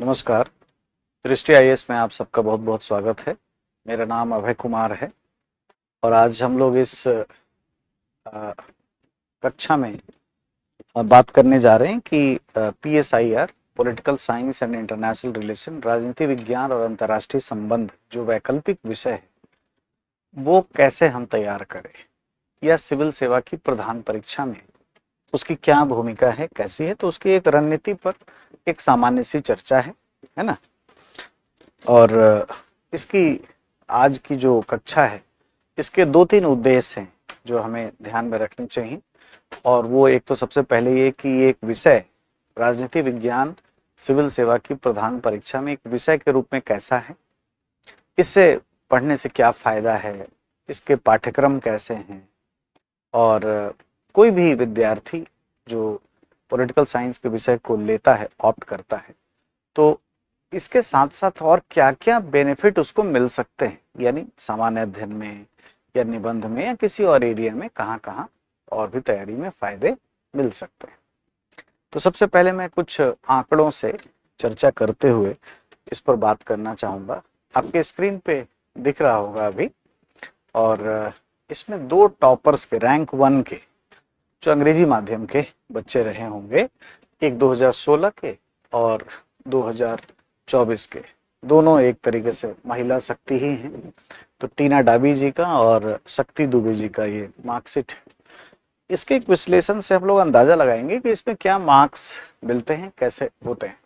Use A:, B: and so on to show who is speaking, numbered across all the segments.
A: नमस्कार। दृष्टि आईएएस में आप सबका बहुत बहुत स्वागत है। मेरा नाम अभय कुमार है और आज हम लोग इस कक्षा में बात करने जा रहे हैं कि PSIR political science and international relation, राजनीति विज्ञान और अंतर्राष्ट्रीय संबंध जो वैकल्पिक विषय है वो कैसे हम तैयार करें, या सिविल सेवा की प्रधान परीक्षा में उसकी क्या भूमिका है, कैसी है। तो उसकी एक रणनीति पर एक सामान्य सी चर्चा है ना। और इसकी आज की जो कक्षा है इसके दो तीन उद्देश्य हैं जो हमें ध्यान में रखने चाहिए। और वो एक तो सबसे पहले ये कि एक विषय राजनीति विज्ञान सिविल सेवा की प्रधान परीक्षा में एक विषय के रूप में कैसा है, इससे पढ़ने से क्या फायदा है, इसके पाठ्यक्रम कैसे हैं। और कोई भी विद्यार्थी जो पॉलिटिकल साइंस के विषय को लेता है, ऑप्ट करता है, तो इसके साथ साथ और क्या क्या बेनिफिट उसको मिल सकते हैं, यानी सामान्य अध्ययन में या निबंध में या किसी और एरिया में कहाँ कहाँ और भी तैयारी में फायदे मिल सकते हैं। तो सबसे पहले मैं कुछ आंकड़ों से चर्चा करते हुए इस पर बात करना चाहूँगा। आपके स्क्रीन पे दिख रहा होगा अभी। और इसमें दो टॉपर्स के रैंक 1 के जो अंग्रेजी माध्यम के बच्चे रहे होंगे, एक 2016 के और 2024 के, दोनों एक तरीके से महिला शक्ति ही हैं। तो टीना डाबी जी का और शक्ति दुबे जी का ये मार्कशीट। इसके एक विश्लेषण से हम लोग अंदाजा लगाएंगे कि इसमें क्या मार्क्स मिलते हैं, कैसे होते हैं।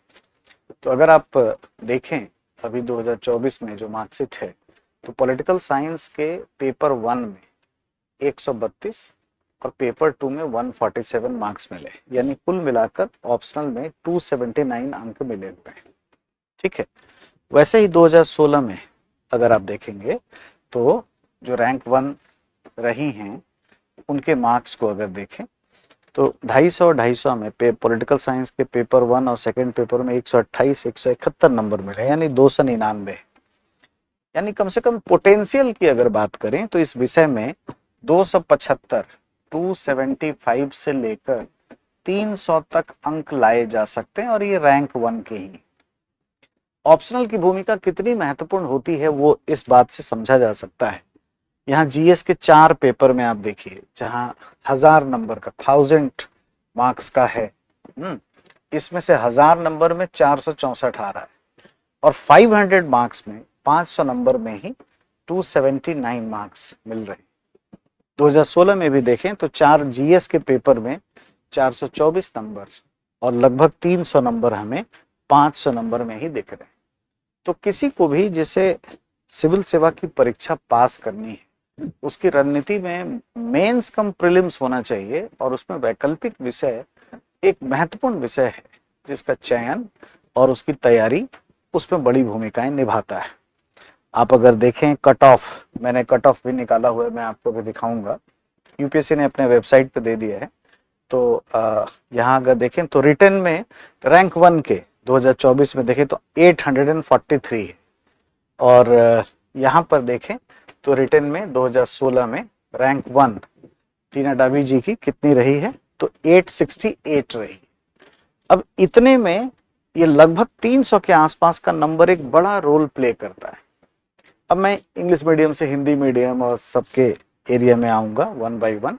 A: तो अगर आप देखें अभी 2024 में जो मार्कशीट है, तो पॉलिटिकल साइंस के पेपर 1 में 132 और पेपर 2 में 147 मार्क्स मिले, यानी कुल मिलाकर ऑप्शनल में 279 अंक मिले हुए हैं। ठीक है। वैसे ही 2016 में अगर आप देखेंगे तो जो रैंक 1 रही हैं उनके मार्क्स को अगर देखें तो 250 और 250 में पॉलिटिकल साइंस के पेपर 1 और सेकंड पेपर में 128 171 नंबर मिले, यानी 299। यानी कम से कम पोटेंशियल की अगर बात करें तो इस विषय में 275 275 से लेकर 300 तक अंक लाए जा सकते हैं, और ये रैंक 1 के ही। ऑप्शनल की भूमिका कितनी महत्वपूर्ण होती है वो इस बात से समझा जा सकता है। यहाँ जीएस के 4 पेपर में आप देखिए, जहां 1000 नंबर का 1000 मार्क्स का है, इसमें से 1000 नंबर में 464 आ रहा है, और 500 मार्क्स में 500 नंबर में ही 279 मार्क्स मिल रहे हैं। 2016 में भी देखें तो 4 जीएस के पेपर में 424 नंबर और लगभग 300 नंबर हमें 500 नंबर में ही दिख रहे हैं। तो किसी को भी जिसे सिविल सेवा की परीक्षा पास करनी है, उसकी रणनीति में मेंस कम प्रीलिम्स होना चाहिए, और उसमें वैकल्पिक विषय एक महत्वपूर्ण विषय है जिसका चयन और उसकी तैयारी उसमें बड़ी भूमिकाएं निभाता है। आप अगर देखें कट ऑफ, मैंने कट ऑफ भी निकाला हुआ है, मैं आपको भी दिखाऊंगा, यूपीएससी ने अपने वेबसाइट पे दे दिया है। तो यहाँ अगर देखें तो रिटन में रैंक 1 के 2024 में देखें तो 843 है, और यहाँ पर देखें तो रिटन में 2016 में रैंक 1 टीना डाबी जी की कितनी रही है, तो 868 रही। अब इतने में ये लगभग 300 के आसपास का नंबर एक बड़ा रोल प्ले करता है। अब मैं इंग्लिश मीडियम से हिंदी मीडियम और सबके एरिया में आऊंगा 1 बाय 1।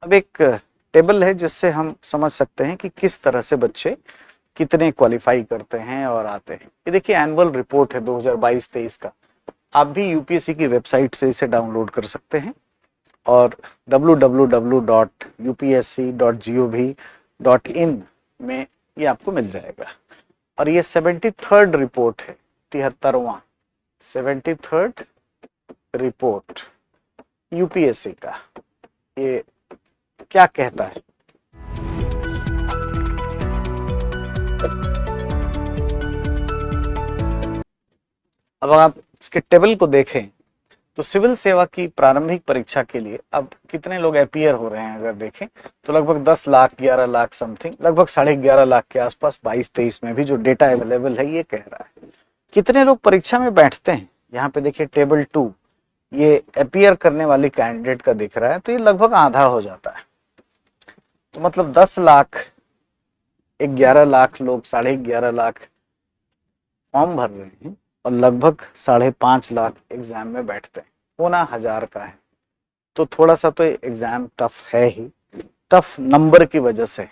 A: अब एक टेबल है जिससे हम समझ सकते हैं कि किस तरह से बच्चे कितने क्वालिफाई करते हैं और आते हैं। ये देखिए एनुअल रिपोर्ट है 2022-23 का। आप भी यूपीएससी की वेबसाइट से इसे डाउनलोड कर सकते हैं, और www.upsc.gov.in में ये आपको मिल जाएगा। और ये 73rd रिपोर्ट है, 73वां 73rd रिपोर्ट यूपीएससी का। ये क्या कहता है? अब आप इसके टेबल को देखें तो सिविल सेवा की प्रारंभिक परीक्षा के लिए अब कितने लोग अपीयर हो रहे हैं, अगर देखें तो लगभग 10 लाख 11 लाख समथिंग, लगभग 11.5 लाख के आसपास 22-23 में भी जो डेटा अवेलेबल है ये कह रहा है। कितने लोग परीक्षा में बैठते हैं, यहाँ पे देखिए टेबल 2 ये अपीयर करने वाली कैंडिडेट का दिख रहा है, तो ये लगभग आधा हो जाता है। तो मतलब 10 लाख 11 लाख लोग, 11.5 लाख फॉर्म भर रहे हैं और लगभग 5.5 लाख एग्जाम में बैठते हैं, होना 1000 का है, तो थोड़ा सा तो एग्जाम टफ है ही, टफ नंबर की वजह से।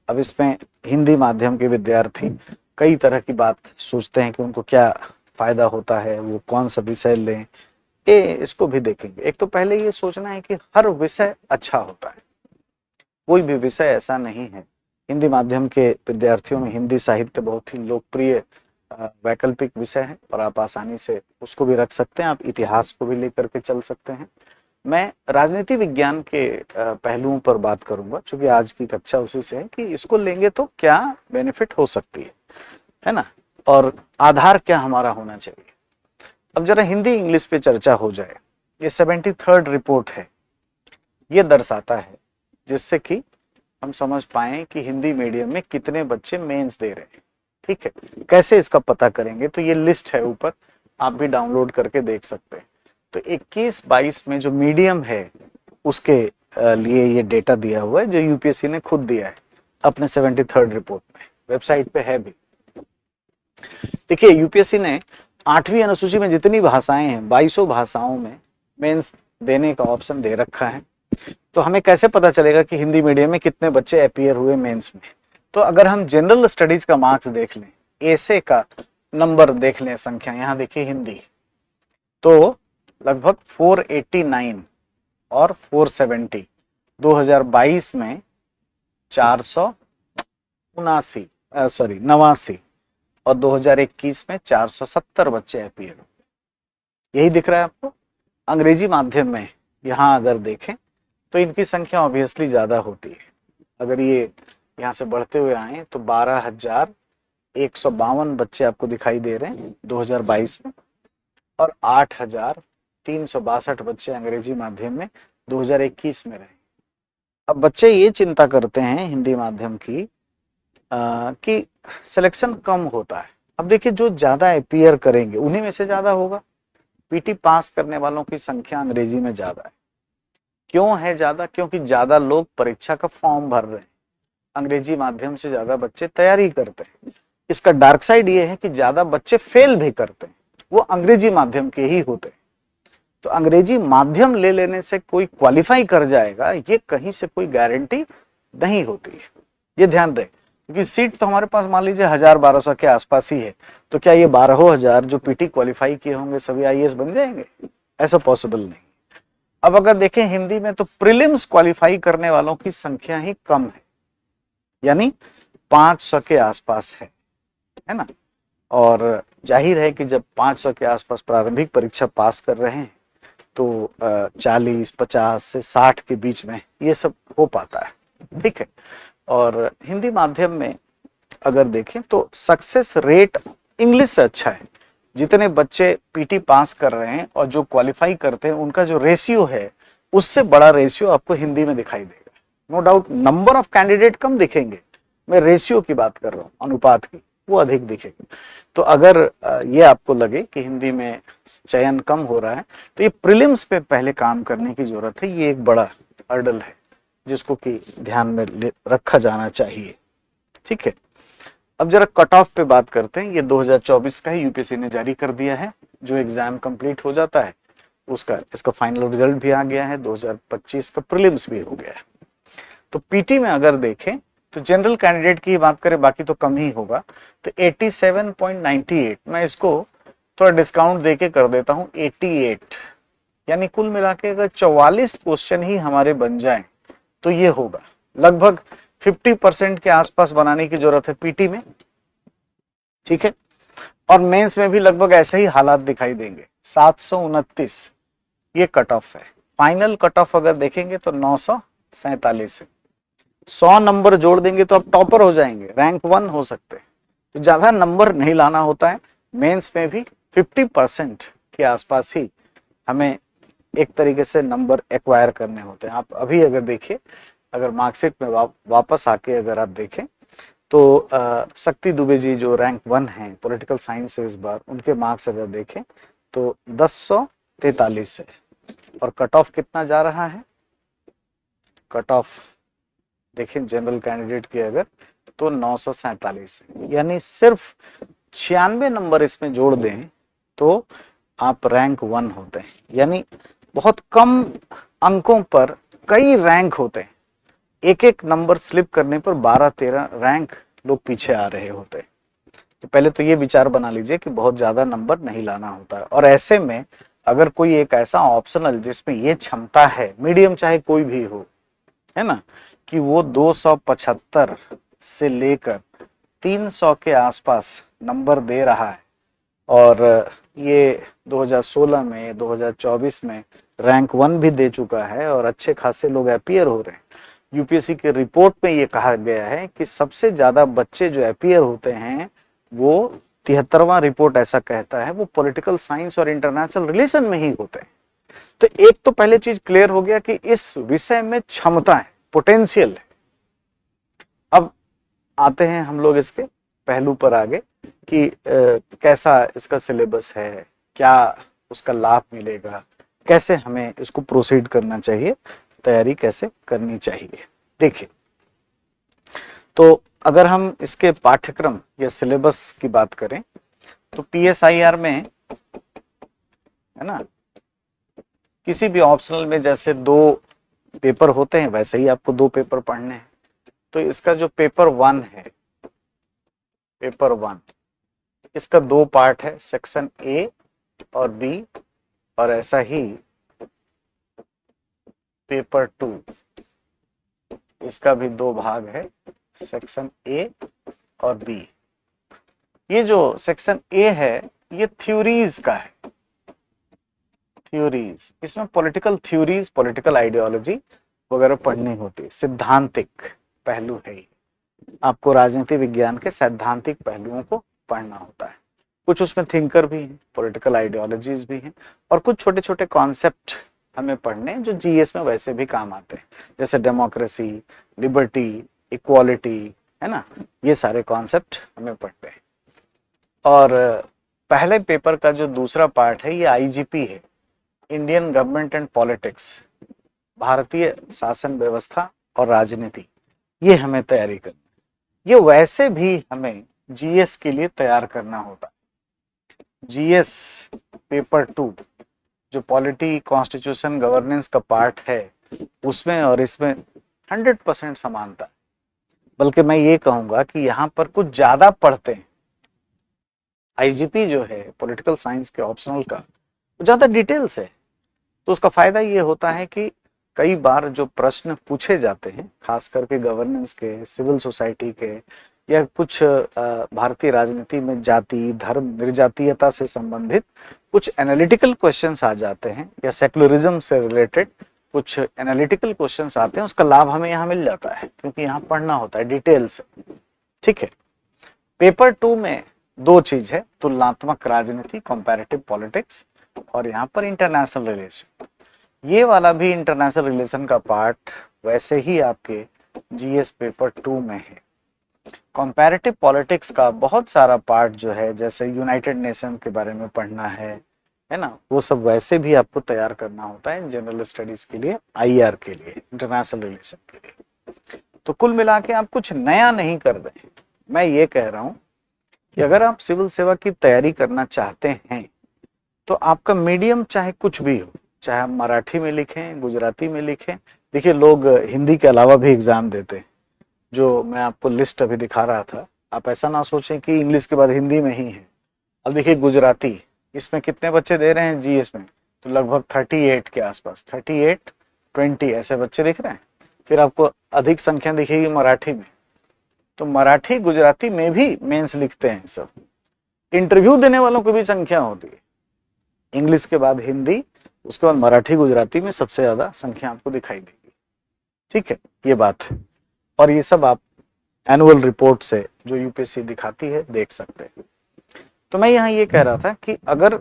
A: अब इसमें हिंदी माध्यम के विद्यार्थी कई तरह की बात सोचते हैं कि उनको क्या फायदा होता है, वो कौन सा विषय लें, ये इसको भी देखेंगे। एक तो पहले ये सोचना है कि हर विषय अच्छा होता है, कोई भी विषय ऐसा नहीं है। हिंदी माध्यम के विद्यार्थियों में हिंदी साहित्य बहुत ही लोकप्रिय वैकल्पिक विषय है और आप आसानी से उसको भी रख सकते हैं, आप इतिहास को भी लेकर के चल सकते हैं। मैं राजनीति विज्ञान के पहलुओं पर बात करूंगा, क्योंकि आज की कक्षा उसी से है कि इसको लेंगे तो क्या बेनिफिट हो सकती है ना, और आधार क्या हमारा होना चाहिए। अब जरा हिंदी इंग्लिश पे चर्चा हो जाए। ये 73rd रिपोर्ट है, ये दर्शाता है जिससे कि हम समझ पाए कि हिंदी मीडियम में कितने बच्चे मेंस दे रहे हैं। ठीक है, कैसे इसका पता करेंगे, तो ये लिस्ट है ऊपर, आप भी डाउनलोड करके देख सकते हैं। तो 21-22 में जो मीडियम है उसके लिए ये डेटा दिया हुआ है, जो यूपीएससी ने खुद दिया है अपने 73rd रिपोर्ट में, वेबसाइट पे है भी। देखिए, यूपीएससी ने 8वीं अनुसूची में जितनी भाषाएं हैं 2200 भाषाओं में मेंस देने का ऑप्शन दे रखा है। तो हमें कैसे पता चलेगा कि हिंदी मीडियम में कितने बच्चे अपीयर हुए मेंस में। तो अगर हम जनरल स्टडीज का मार्क्स देख लें, एसे का नंबर देख लें, संख्या यहां देखिए हिंदी, तो लगभग 489 और 470, 2022 में 89 और 2021 में 470 बच्चे अपीयर हुए। यही दिख रहा है आपको। अंग्रेजी माध्यम में यहां अगर देखें तो इनकी संख्या ऑब्वियसली ज्यादा होती है। अगर ये यहाँ से बढ़ते हुए आए तो 12,152 बच्चे आपको दिखाई दे रहे हैं 2022 में, और 8,362 बच्चे अंग्रेजी माध्यम में 2021 में रहे। अब बच्चे ये चिंता करते हैं हिंदी माध्यम की कि सिलेक्शन कम होता है। अब देखिए, जो ज्यादा अपीयर करेंगे उन्हीं में से ज्यादा होगा। पीटी पास करने वालों की संख्या अंग्रेजी में ज्यादा है। क्यों है ज्यादा? क्योंकि ज्यादा लोग परीक्षा का फॉर्म भर रहे हैं, अंग्रेजी माध्यम से ज्यादा बच्चे तैयारी करते हैं। इसका डार्क साइड ये है कि ज्यादा बच्चे फेल भी करते हैं, वो अंग्रेजी माध्यम के ही होते हैं। तो अंग्रेजी माध्यम ले लेने से कोई क्वालिफाई कर जाएगा, ये कहीं से कोई गारंटी नहीं होती है, ये ध्यान रहे। क्योंकि सीट तो हमारे पास मान लीजिए 1000-1200 के आसपास ही है, तो क्या ये 12,000 जो पीटी क्वालिफाई किए होंगे सभी आईएएस बन जाएंगे? ऐसा पॉसिबल नहीं। अब अगर देखें हिंदी में तो प्रीलिम्स क्वालिफाई करने वालों की संख्या ही कम है, यानी 500 के आसपास है ना। और जाहिर है कि जब 500 के आसपास प्रारंभिक परीक्षा पास कर रहे हैं तो 40, 50 से 60 के बीच में ये सब हो पाता है। ठीक है, और हिंदी माध्यम में अगर देखें तो सक्सेस रेट इंग्लिश से अच्छा है। जितने बच्चे पीटी पास कर रहे हैं और जो क्वालिफाई करते हैं उनका जो रेशियो है उससे बड़ा रेशियो आपको हिंदी में दिखाई देगा। No doubt number of candidate कम दिखेंगे, मैं रेशियो की बात कर रहा हूँ, अनुपात की, वो अधिक दिखेगा। तो अगर ये आपको लगे कि हिंदी में चयन कम हो रहा है तो ये प्रीलिम्स पे पहले काम करने की जरूरत है। ये एक बड़ा हर्डल है जिसको कि ध्यान में रखा जाना चाहिए। ठीक है, अब जरा कट ऑफ पे बात करते हैं। ये 2024 का ही यूपीएससी ने जारी कर दिया है। जो एग्जाम कंप्लीट हो जाता है उसका इसका फाइनल रिजल्ट भी आ गया है, 2025 का प्रीलिम्स भी हो गया है। तो पीटी में अगर देखें तो जनरल कैंडिडेट की बात करें, बाकी तो कम ही होगा, तो 87.98, मैं इसको थोड़ा डिस्काउंट देके कर देता हूं 88, यानी कुल मिला के अगर 44 क्वेश्चन ही हमारे बन जाएं तो ये होगा। लगभग 50% के आसपास बनाने की जरूरत है पीटी में। ठीक है, और मेंस में भी लगभग ऐसे ही हालात दिखाई देंगे। 729 ये कट ऑफ है। फाइनल कट ऑफ अगर देखेंगे तो 947 है। 100 नंबर जोड़ देंगे तो आप टॉपर हो जाएंगे, रैंक 1 हो सकते हैं। तो ज्यादा नंबर नहीं लाना होता है। मेंस में भी 50% के आसपास ही हमें एक तरीके से नंबर एक्वायर करने होते हैं। आप अभी अगर देखिए, अगर मार्कशीट में वापस आके अगर आप देखें तो शक्ति दुबे जी जो रैंक 1 हैं पॉलिटिकल साइंस से, इस बार उनके मार्क्स अगर देखें तो 1043 है। और कट ऑफ कितना जा रहा है? कट ऑफ देखें जनरल कैंडिडेट की अगर तो 947 है, यानी सिर्फ 96 नंबर इसमें जोड़ दें तो आप रैंक 1 होते हैं। यानी बहुत कम अंकों पर कई रैंक होते हैं, एक एक नंबर स्लिप करने पर 12-13 रैंक लोग पीछे आ रहे होते हैं। तो पहले तो ये विचार बना लीजिए कि बहुत ज्यादा नंबर नहीं लाना होता है। और ऐसे में अगर कोई एक ऐसा ऑप्शनल जिसमें ये क्षमता है, मीडियम चाहे कोई भी हो, है ना, कि वो 275 से लेकर 300 के आसपास नंबर दे रहा है, और ये 2016 में 2024 में रैंक 1 भी दे चुका है और अच्छे खासे लोग अपीयर हो रहे हैं। यूपीएससी के रिपोर्ट में ये कहा गया है कि सबसे ज्यादा बच्चे जो अपीयर होते हैं वो 73वां रिपोर्ट ऐसा कहता है वो पॉलिटिकल साइंस और इंटरनेशनल रिलेशन में ही होते हैं। तो एक तो पहले चीज क्लियर हो गया कि इस विषय में क्षमता है, पोटेंशियल है। अब आते हैं हम लोग इसके पहलू पर आगे कि कैसा इसका सिलेबस है, क्या उसका लाभ मिलेगा, कैसे हमें इसको प्रोसीड करना चाहिए, तैयारी कैसे करनी चाहिए। देखिए, तो अगर हम इसके पाठ्यक्रम या सिलेबस की बात करें तो पीएसआईआर में, है ना, किसी भी ऑप्शनल में जैसे 2 पेपर होते हैं वैसे ही आपको 2 पेपर पढ़ने हैं। तो इसका जो पेपर 1 है, पेपर 1, इसका 2 पार्ट है, सेक्शन ए और बी, और ऐसा ही पेपर 2, इसका भी 2 भाग है, सेक्शन ए और बी। ये जो सेक्शन ए है ये थ्योरीज का है, थ्योरीज, इसमें पॉलिटिकल थ्योरीज, पॉलिटिकल आइडियोलॉजी वगैरह पढ़नी होती है, सिद्धांतिक पहलू है ये। आपको राजनीति विज्ञान के सैद्धांतिक पहलुओं को पढ़ना होता है। कुछ उसमें थिंकर भी हैं, पॉलिटिकल आइडियोलॉजीज भी हैं, और कुछ छोटे छोटे कॉन्सेप्ट हमें पढ़ने जो जीएस में वैसे भी काम आते हैं, जैसे डेमोक्रेसी, लिबर्टी, इक्वालिटी, है ना, ये सारे कॉन्सेप्ट हमें पढ़ते हैं। और पहले पेपर का जो दूसरा पार्ट है ये आईजीपी है, इंडियन गवर्नमेंट एंड पॉलिटिक्स, भारतीय शासन व्यवस्था और राजनीति, ये हमें तैयारी करनी। ये वैसे भी हमें जीएस के लिए तैयार करना होता है। जीएस पेपर 2 जो पॉलिटी, कॉन्स्टिट्यूशन, गवर्नेंस का पार्ट है, उसमें और इसमें 100% समानता है। बल्कि मैं ये कहूंगा कि यहाँ पर कुछ ज्यादा पढ़ते हैं। आईजीपी जो है पॉलिटिकल साइंस के ऑप्शनल का, वो ज्यादा डिटेल्स है। तो उसका फायदा ये होता है कि कई बार जो प्रश्न पूछे जाते हैं, खास करके गवर्नेंस के, सिविल सोसाइटी के, या कुछ भारतीय राजनीति में जाति, धर्म, निर्जातीयता से संबंधित कुछ एनालिटिकल क्वेश्चंस आ जाते हैं, या सेकुलरिज्म से रिलेटेड कुछ एनालिटिकल क्वेश्चंस आते हैं, उसका लाभ हमें यहाँ मिल जाता है क्योंकि यहाँ पढ़ना होता है डिटेल से। ठीक है, पेपर 2 में 2 चीज है, तुलनात्मक राजनीति, कंपैरेटिव पॉलिटिक्स, और यहाँ पर इंटरनेशनल रिलेशन। ये वाला भी इंटरनेशनल रिलेशन का पार्ट वैसे ही आपके जीएस पेपर 2 में है। कंपैरेटिव पॉलिटिक्स का बहुत सारा पार्ट जो है, जैसे यूनाइटेड नेशन के बारे में पढ़ना है ना, वो सब वैसे भी आपको तैयार करना होता है जनरल स्टडीज के लिए, आईआर के लिए, इंटरनेशनल रिलेशन के लिए। तो कुल मिला के आप कुछ नया नहीं कर रहे। मैं ये कह रहा हूं कि अगर आप सिविल सेवा की तैयारी करना चाहते हैं तो आपका मीडियम चाहे कुछ भी हो, चाहे आप मराठी में लिखें, गुजराती में लिखें। देखिए, लोग हिंदी के अलावा भी एग्जाम देते हैं, जो मैं आपको लिस्ट अभी दिखा रहा था। आप ऐसा ना सोचें कि इंग्लिश के बाद हिंदी में ही है। अब देखिए गुजराती, इसमें कितने बच्चे दे रहे हैं जीएस में, तो लगभग 38 के आसपास, 38, 20 ऐसे बच्चे दिख रहे हैं। फिर आपको अधिक संख्या दिखेगी मराठी में, तो मराठी गुजराती में भी मेंस लिखते हैं सब। इंटरव्यू देने वालों की भी संख्या होती है, इंग्लिश के बाद हिंदी, उसके बाद मराठी, गुजराती में सबसे ज्यादा संख्या आपको दिखाई देगी। ठीक है, ये बात है, और ये सब आप एनुअल रिपोर्ट से जो यूपीएससी दिखाती है देख सकते हैं। तो मैं यहाँ ये कह रहा था कि अगर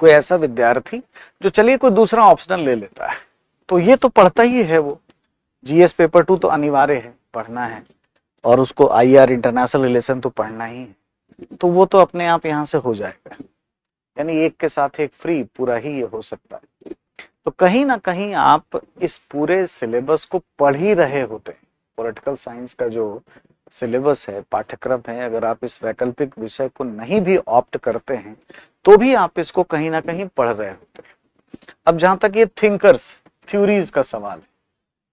A: कोई ऐसा विद्यार्थी जो चलिए कोई दूसरा ऑप्शनल ले लेता है, तो ये तो पढ़ता ही है, वो जीएस पेपर 2 तो अनिवार्य है, पढ़ना है, और उसको आईआर, इंटरनेशनल रिलेशन तो पढ़ना ही है, तो वो तो अपने आप यहाँ से हो जाएगा। यानी एक के साथ एक फ्री, पूरा ही ये हो सकता है। तो कहीं ना कहीं आप इस पूरे सिलेबस को पढ़ ही रहे होते हैं। पॉलिटिकल साइंस का जो सिलेबस है, पाठ्यक्रम है, अगर आप इस वैकल्पिक विषय को नहीं भी ऑप्ट करते हैं तो भी आप इसको कहीं ना कहीं पढ़ रहे होते हैं। अब जहां तक ये थिंकर्स, थ्योरीज का सवाल है,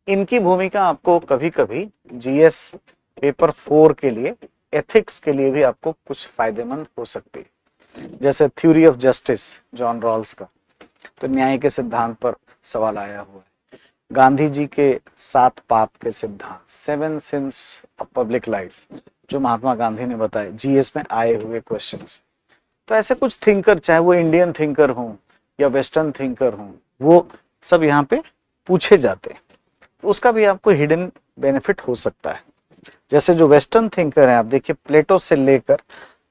A: इनकी भूमिका आपको कभी कभी जीएस पेपर 4 के लिए, एथिक्स के लिए भी आपको कुछ फायदेमंद हो सकती है। जैसे theory of justice John Rawls का, तो न्याय के सिद्धांत पर सवाल आया हुआ है। गांधी जी के 7 पाप के सिद्धांत, 7 सिंस ऑफ पब्लिक लाइफ, जो महात्मा गांधी ने बताए, जीएस में आए हुए क्वेश्चंस। तो ऐसे कुछ थिंकर, चाहे वो इंडियन थिंकर हों या वेस्टर्न थिंकर हों, वो सब यहाँ पे पूछे जाते हैं। तो उसका भी आपको हिडन बेनिफिट हो सकता है। जैसे जो वेस्टर्न थिंकर है, आप देखिए प्लेटो से लेकर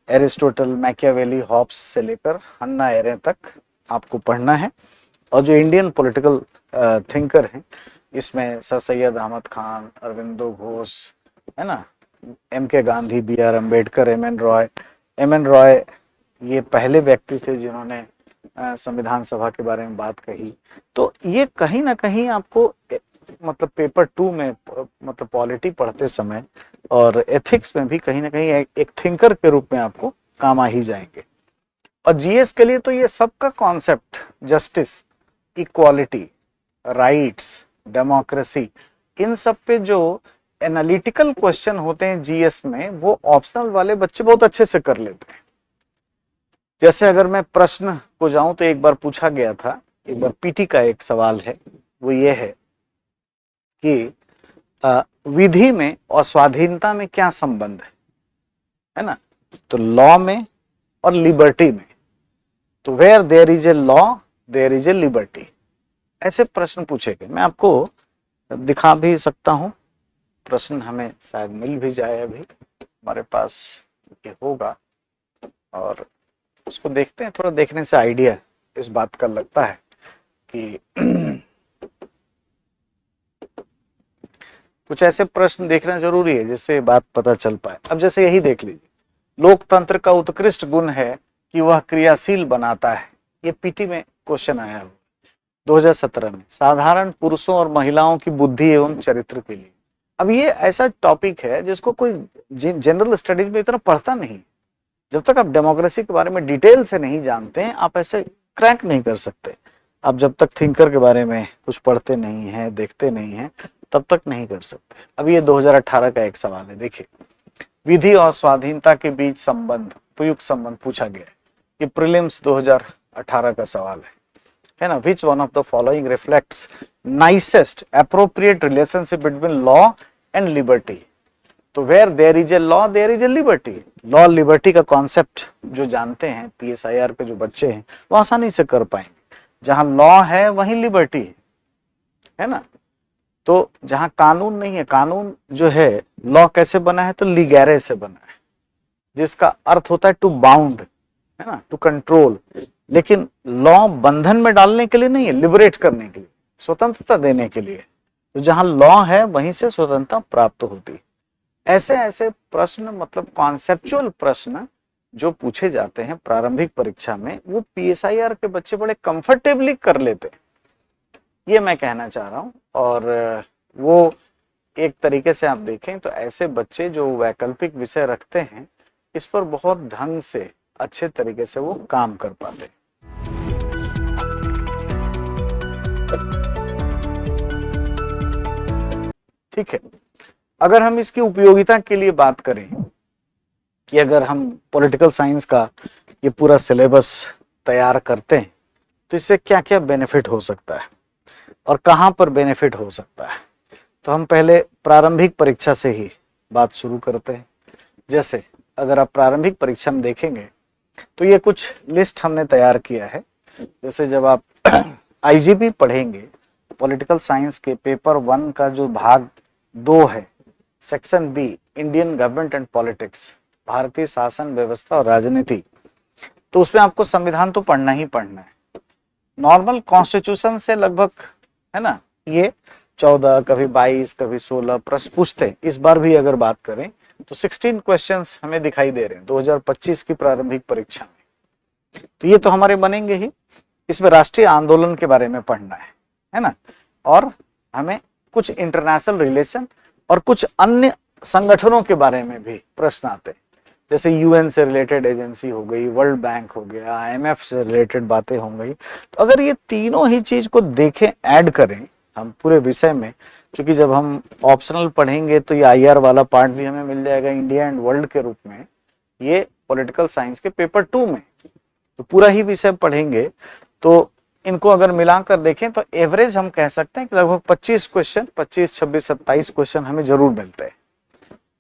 A: एरिस्टोटल, मैकियावेली, हॉब्स से लेकर हन्ना एरेंट तक आपको पढ़ना है। और जो इंडियन पॉलिटिकल थिंकर हैं, इसमें सर सैयद अहमद खान, अरविंदो घोष, है ना, M K Gandhi, B R Ambedkar, M N Roy ये पहले व्यक्ति थे जिन्होंने संविधान सभा के बारे में बात कही। तो ये कहीं ना कहीं आपको मतलब पेपर 2 में, मतलब पॉलिटी पढ़ते समय और एथिक्स में भी कहीं ना कहीं एक थिंकर के रूप में आपको काम आ ही जाएंगे। और जीएस के लिए तो ये सबका concept, justice, equality, rights, democracy, इन सब पे जो एनालिटिकल क्वेश्चन होते हैं जीएस में, वो ऑप्शनल वाले बच्चे बहुत अच्छे से कर लेते हैं। जैसे अगर मैं प्रश्न को जाऊं तो एक बार पूछा गया था, एक बार पीटी का एक सवाल है, वो ये है कि विधि में और स्वाधीनता में क्या संबंध है ना, तो लॉ में और लिबर्टी में, तो where there is a law there is a liberty, ऐसे प्रश्न पूछे गए। मैं आपको दिखा भी सकता हूं, प्रश्न हमें शायद मिल भी जाए, अभी हमारे पास ये होगा और उसको देखते हैं। थोड़ा देखने से आइडिया इस बात का लगता है कि कुछ ऐसे प्रश्न देखना जरूरी है जिससे बात पता चल पाए। अब जैसे यही देख लीजिए, लोकतंत्र का उत्कृष्ट गुण है कि वह क्रियाशील बनाता है, ये पीटी में क्वेश्चन आया हुआ 2017 में, साधारण पुरुषों और महिलाओं की बुद्धि एवं चरित्र के लिए। अब ये ऐसा टॉपिक है जिसको कोई जनरल स्टडीज में इतना पढ़ता नहीं। जब तक आप डेमोक्रेसी के बारे में डिटेल से नहीं जानते हैं, आप ऐसे क्रैक नहीं कर सकते। आप जब तक थिंकर के बारे में कुछ पढ़ते नहीं हैं, देखते नहीं हैं, तब तक नहीं कर सकते। अब ये 2018 का एक सवाल है, देखिए, विधि और स्वाधीनता के बीच संबंध, उपयुक्त संबंध पूछा गया है। ये प्रीलिम्स 2018 का सवाल है ना। Which one of the following reflects nicest appropriate relationship between law and liberty, तो where there is a law there is a liberty. Law liberty का कॉन्सेप्ट जो जानते हैं पीएसआईआर के जो बच्चे हैं, वो आसानी से कर पाएंगे। जहां लॉ है वहीं लिबर्टी है ना। तो जहां कानून नहीं है, कानून जो है, लॉ कैसे बना है, तो लिगेरे से बना है, जिसका अर्थ होता है टू बाउंड, है ना, टू कंट्रोल। लेकिन लॉ बंधन में डालने के लिए नहीं है, लिबरेट करने के लिए, स्वतंत्रता देने के लिए। तो जहां लॉ है वहीं से स्वतंत्रता प्राप्त होती है। ऐसे ऐसे प्रश्न, मतलब कॉन्सेप्चुअल प्रश्न जो पूछे जाते हैं प्रारंभिक परीक्षा में, वो पीएसआईआर के बच्चे बड़े कंफर्टेबली कर लेते हैं, ये मैं कहना चाह रहा हूं। और वो एक तरीके से आप देखें तो ऐसे बच्चे जो वैकल्पिक विषय रखते हैं, इस पर बहुत ढंग से, अच्छे तरीके से वो काम कर पाते हैं। ठीक है, अगर हम इसकी उपयोगिता के लिए बात करें कि अगर हम पॉलिटिकल साइंस का ये पूरा सिलेबस तैयार करते हैं तो इससे क्या क्या बेनिफिट हो सकता है और कहां पर बेनिफिट हो सकता है, तो हम पहले प्रारंभिक परीक्षा से ही बात शुरू करते हैं। जैसे अगर आप प्रारंभिक परीक्षा में देखेंगे तो ये कुछ लिस्ट हमने तैयार किया है। जैसे जब आप आईजीपी पढ़ेंगे, पॉलिटिकल साइंस के पेपर 1 का जो भाग 2 है, section B, Indian government and politics, भारतीय शासन व्यवस्था और राजनीति, तो उसमें आपको संविधान तो पढ़ना ही पढ़ना है। नॉर्मल कॉन्स्टिट्यूशन से लगभग, है ना, ये 14, कभी 22, कभी 16 प्रश्न पूछते हैं। इस बार भी अगर बात करें तो 16 क्वेश्चंस हमें दिखाई दे रहे हैं 2025 की प्रारंभिक परीक्षा में। तो ये तो हमारे बनेंगे ही। इसमें राष्ट्रीय आंदोलन के बारे में पढ़ना है ना, और हमें कुछ इंटरनेशनल रिलेशन और कुछ अन्य संगठनों के बारे में भी प्रश्न आते हैं, जैसे यूएन से रिलेटेड एजेंसी हो गई, वर्ल्ड बैंक हो गया, आईएमएफ से रिलेटेड बातें हो गई। तो अगर ये तीनों ही चीज को देखें, ऐड करें हम पूरे विषय में, क्योंकि जब हम ऑप्शनल पढ़ेंगे तो ये आईआर वाला पार्ट भी हमें मिल जाएगा इंडिया एंड वर्ल्ड के रूप में, ये पॉलिटिकल साइंस के पेपर 2 में, तो पूरा ही विषय पढ़ेंगे। तो इनको अगर मिलाकर देखें तो एवरेज हम कह सकते हैं कि लगभग 25 क्वेश्चन, 25, 26, 27 क्वेश्चन हमें जरूर मिलते हैं।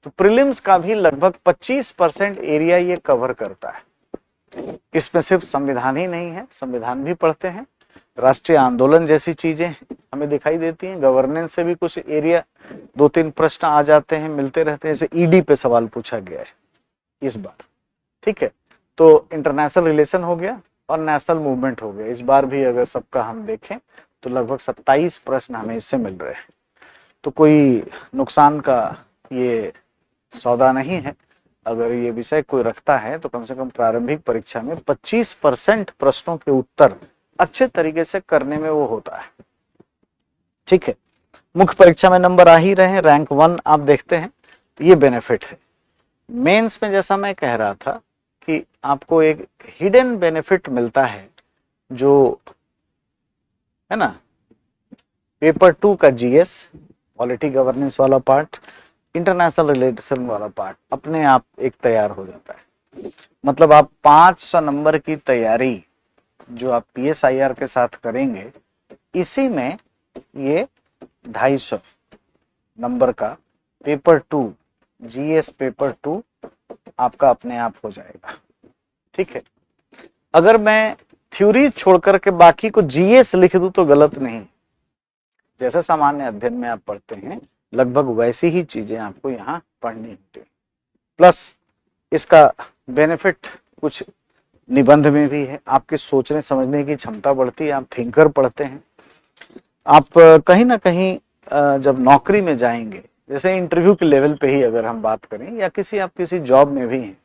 A: तो प्रीलिम्स का भी लगभग 25% एरिया ये कवर करता है। इसमें सिर्फ संविधान ही नहीं है, संविधान भी पढ़ते हैं, राष्ट्रीय आंदोलन जैसी चीजें हमें दिखाई देती हैं, गवर्नेंस से भी कुछ एरिया 2-3 प्रश्न आ जाते हैं, मिलते रहते हैं। जैसे ईडी पे सवाल पूछा गया है इस बार, ठीक है। तो इंटरनेशनल रिलेशन हो गया और नेशनल मूवमेंट हो गया। इस बार भी अगर सबका हम देखें तो लगभग 27 प्रश्न हमें इससे मिल रहे हैं। तो कोई नुकसान का ये सौदा नहीं है। अगर ये विषय कोई रखता है तो कम से कम प्रारंभिक परीक्षा में 25% प्रश्नों के उत्तर अच्छे तरीके से करने में वो होता है, ठीक है। मुख्य परीक्षा में नंबर आ ही रहे हैं, रैंक 1 आप देखते हैं, तो ये बेनिफिट है। मेंस में जैसा मैं कह रहा था कि आपको एक हिडन बेनिफिट मिलता है, जो है ना, पेपर 2 का जीएस, पॉलिटी गवर्नेंस वाला पार्ट, इंटरनेशनल रिलेशन वाला पार्ट अपने आप एक तैयार हो जाता है। मतलब आप 500 नंबर की तैयारी जो आप पीएसआईआर के साथ करेंगे, इसी में ये 250 नंबर का पेपर 2, जीएस पेपर 2 आपका अपने आप हो जाएगा, ठीक है। अगर मैं थ्योरी छोड़कर के बाकी को जीएस लिख दूं तो गलत नहीं, जैसे सामान्य अध्ययन में आप पढ़ते हैं लगभग वैसी ही चीजें आपको यहाँ पढ़नी होती है। प्लस इसका बेनिफिट कुछ निबंध में भी है, आपके सोचने समझने की क्षमता बढ़ती है, आप थिंकर पढ़ते हैं। आप कहीं ना कहीं जब नौकरी में जाएंगे, जैसे इंटरव्यू के लेवल पे ही अगर हम बात करें, या आप किसी जॉब में भी हैं,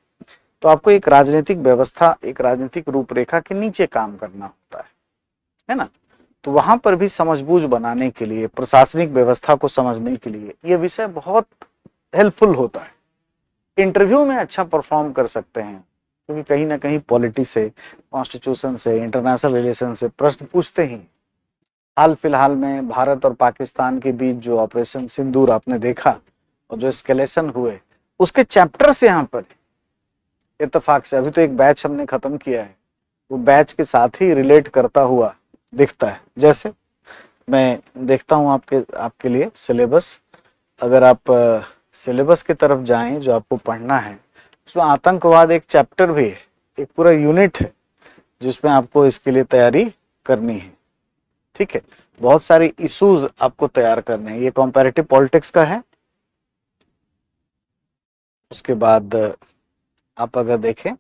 A: तो आपको एक राजनीतिक व्यवस्था, एक राजनीतिक रूपरेखा के नीचे काम करना होता है ना। तो वहां पर भी समझबूझ बनाने के लिए, प्रशासनिक व्यवस्था को समझने के लिए ये विषय बहुत हेल्पफुल होता है। इंटरव्यू में अच्छा परफॉर्म कर सकते हैं, क्योंकि कहीं ना कहीं पॉलिटी से, कॉन्स्टिट्यूशन से, इंटरनेशनल रिलेशन से प्रश्न पूछते ही। हाल फिलहाल में भारत और पाकिस्तान के बीच जो ऑपरेशन सिंदूर आपने देखा और जो एस्केलेशन हुए, उसके चैप्टर्स यहाँ पर इत्तेफाक से, अभी तो एक बैच हमने खत्म किया है, वो बैच के साथ ही रिलेट करता हुआ दिखता है। जैसे मैं देखता हूं आपके लिए सिलेबस, अगर आप सिलेबस की तरफ जाएं जो आपको पढ़ना है, उसमें आतंकवाद एक चैप्टर भी है, एक पूरा यूनिट है जिसमें आपको इसके लिए तैयारी करनी है, ठीक है। बहुत सारी इश्यूज आपको तैयार करने हैं। ये कंपैरेटिव पॉलिटिक्स का है। उसके बाद आप अगर देखें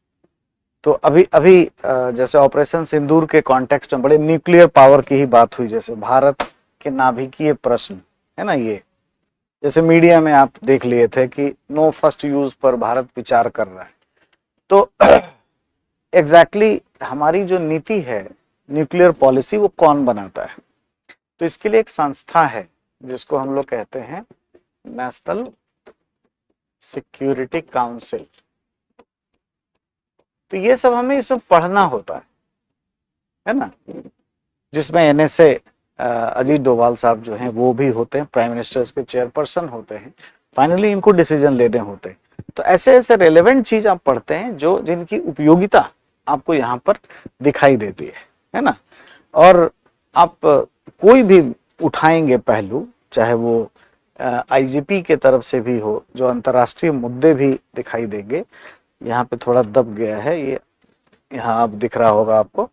A: तो अभी अभी जैसे ऑपरेशन सिंदूर के कॉन्टेक्स्ट में बड़े न्यूक्लियर पावर की ही बात हुई, जैसे भारत के नाभिकीय प्रश्न है ना, ये जैसे मीडिया में आप देख लिए थे कि नो फर्स्ट यूज पर भारत विचार कर रहा है। तो एग्जैक्टली हमारी जो नीति है न्यूक्लियर पॉलिसी, वो कौन बनाता है? तो इसके लिए एक संस्था है जिसको हम लोग कहते हैं नेशनल सिक्योरिटी काउंसिल। तो ये सब हमें इसमें पढ़ना होता है ना, जिसमें एनएसए अजीत डोभाल साहब जो हैं वो भी होते हैं, प्राइम मिनिस्टर्स के चेयरपर्सन होते हैं, फाइनली इनको डिसीजन लेने होते हैं। तो ऐसे ऐसे रेलेवेंट चीज आप पढ़ते हैं जो जिनकी उपयोगिता आपको यहाँ पर दिखाई देती है ना। और आप कोई भी उठाएंगे पहलू, चाहे वो आईजीपी के तरफ से भी हो, जो अंतर्राष्ट्रीय मुद्दे भी दिखाई देंगे। यहाँ पे थोड़ा दब गया है ये, यहाँ अब दिख रहा होगा आपको,